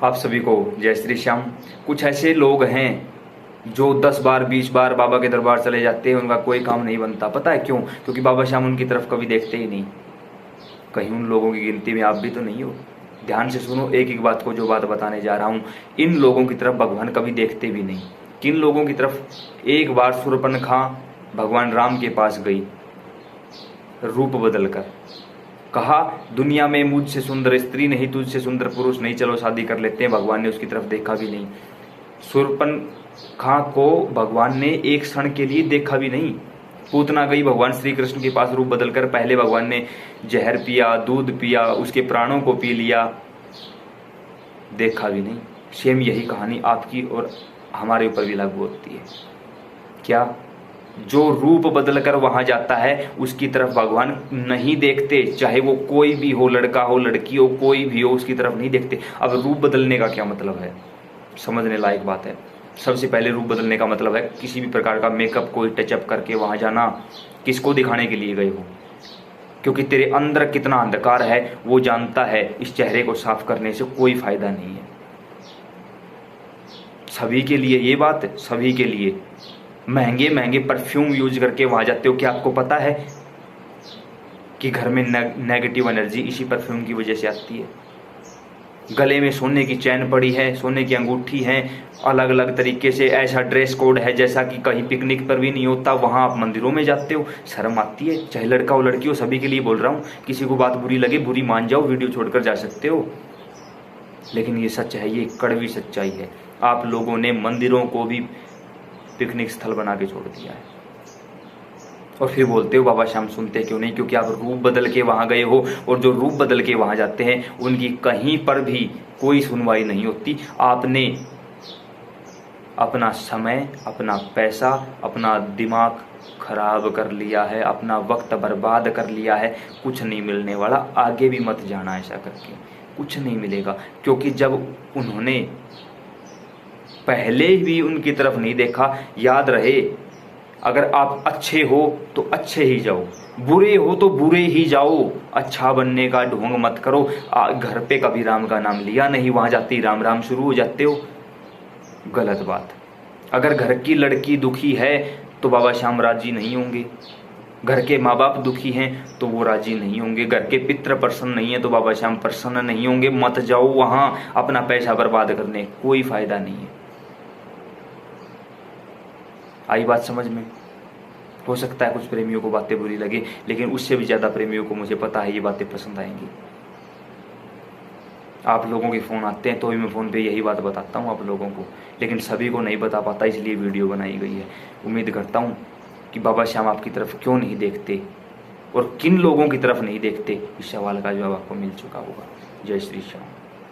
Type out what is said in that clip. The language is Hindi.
आप सभी को जय श्री श्याम। कुछ ऐसे लोग हैं जो 10 बार 20 बार बाबा के दरबार चले जाते हैं, उनका कोई काम नहीं बनता। पता है क्यों? क्योंकि बाबा श्याम उनकी तरफ कभी देखते ही नहीं। कहीं उन लोगों की गिनती में आप भी तो नहीं हो। ध्यान से सुनो एक एक बात को, जो बात बताने जा रहा हूँ। इन लोगों की तरफ भगवान कभी देखते भी नहीं। किन लोगों की तरफ? एक बार शूर्पणखा भगवान राम के पास गई रूप बदलकर, कहा दुनिया में मुझसे सुंदर स्त्री नहीं, तुझसे सुंदर पुरुष नहीं, चलो शादी कर लेते हैं। भगवान ने उसकी तरफ देखा भी नहीं। शूर्पणखा को भगवान ने एक क्षण के लिए देखा भी नहीं। पूतना गई भगवान श्री कृष्ण के पास रूप बदलकर, पहले भगवान ने जहर पिया, दूध पिया, उसके प्राणों को पी लिया, देखा भी नहीं। सेम यही कहानी आपकी और हमारे ऊपर भी लागू होती है। क्या? जो रूप बदलकर वहां जाता है उसकी तरफ भगवान नहीं देखते, चाहे वो कोई भी हो, लड़का हो, लड़की हो, कोई भी हो, उसकी तरफ नहीं देखते। अब रूप बदलने का क्या मतलब है? समझने लायक बात है। सबसे पहले रूप बदलने का मतलब है किसी भी प्रकार का मेकअप, कोई टचअप करके वहां जाना। किसको दिखाने के लिए गए हो? क्योंकि तेरे अंदर कितना अंधकार है वो जानता है। इस चेहरे को साफ करने से कोई फायदा नहीं है। सभी के लिए ये बात, सभी के लिए महंगे महंगे परफ्यूम यूज करके वहां जाते हो। क्या आपको पता है कि घर में नेगेटिव एनर्जी इसी परफ्यूम की वजह से आती है? गले में सोने की चैन पड़ी है, सोने की अंगूठी है, अलग अलग तरीके से ऐसा ड्रेस कोड है जैसा कि कहीं पिकनिक पर भी नहीं होता, वहां आप मंदिरों में जाते हो। शर्म आती है? चाहे लड़का हो लड़की हो, सभी के लिए बोल रहा हूँ। किसी को बात बुरी लगे, बुरी मान जाओ, वीडियो छोड़कर जा सकते हो, लेकिन ये सच है, ये कड़वी सच्चाई है। आप लोगों ने मंदिरों को भी पिकनिक स्थल बना के छोड़ दिया है। और फिर बोलते हो बाबा श्याम सुनते क्यों नहीं? क्योंकि आप रूप बदल के वहां गए हो, और जो रूप बदल के वहां जाते हैं उनकी कहीं पर भी कोई सुनवाई नहीं होती। आपने अपना समय, अपना पैसा, अपना दिमाग खराब कर लिया है, अपना वक्त बर्बाद कर लिया है। कुछ नहीं मिलने वाला, आगे भी मत जाना ऐसा करके, कुछ नहीं मिलेगा। क्योंकि जब उन्होंने पहले भी उनकी तरफ नहीं देखा, याद रहे, अगर आप अच्छे हो तो अच्छे ही जाओ, बुरे हो तो बुरे ही जाओ। अच्छा बनने का ढोंग मत करो। घर पे कभी राम का नाम लिया नहीं, वहां जाते ही राम राम शुरू हो जाते हो, गलत बात। अगर घर की लड़की दुखी है तो बाबा श्याम राजी नहीं होंगे। घर के माँ बाप दुखी हैं तो वो राजी नहीं होंगे। घर के पितृ प्रसन्न नहीं है तो बाबा श्याम प्रसन्न नहीं होंगे। मत जाओ वहां अपना पैसा बर्बाद करने, कोई फायदा नहीं है। आई बात समझ में? हो सकता है कुछ प्रेमियों को बातें बुरी लगे, लेकिन उससे भी ज्यादा प्रेमियों को मुझे पता है ये बातें पसंद आएंगी। आप लोगों के फोन आते हैं तो भी मैं फोन पे यही बात बताता हूँ आप लोगों को, लेकिन सभी को नहीं बता पाता, इसलिए वीडियो बनाई गई है। उम्मीद करता हूँ कि बाबा श्याम आपकी तरफ क्यों नहीं देखते और किन लोगों की तरफ नहीं देखते, इस सवाल का जवाब आपको मिल चुका होगा। जय श्री श्याम।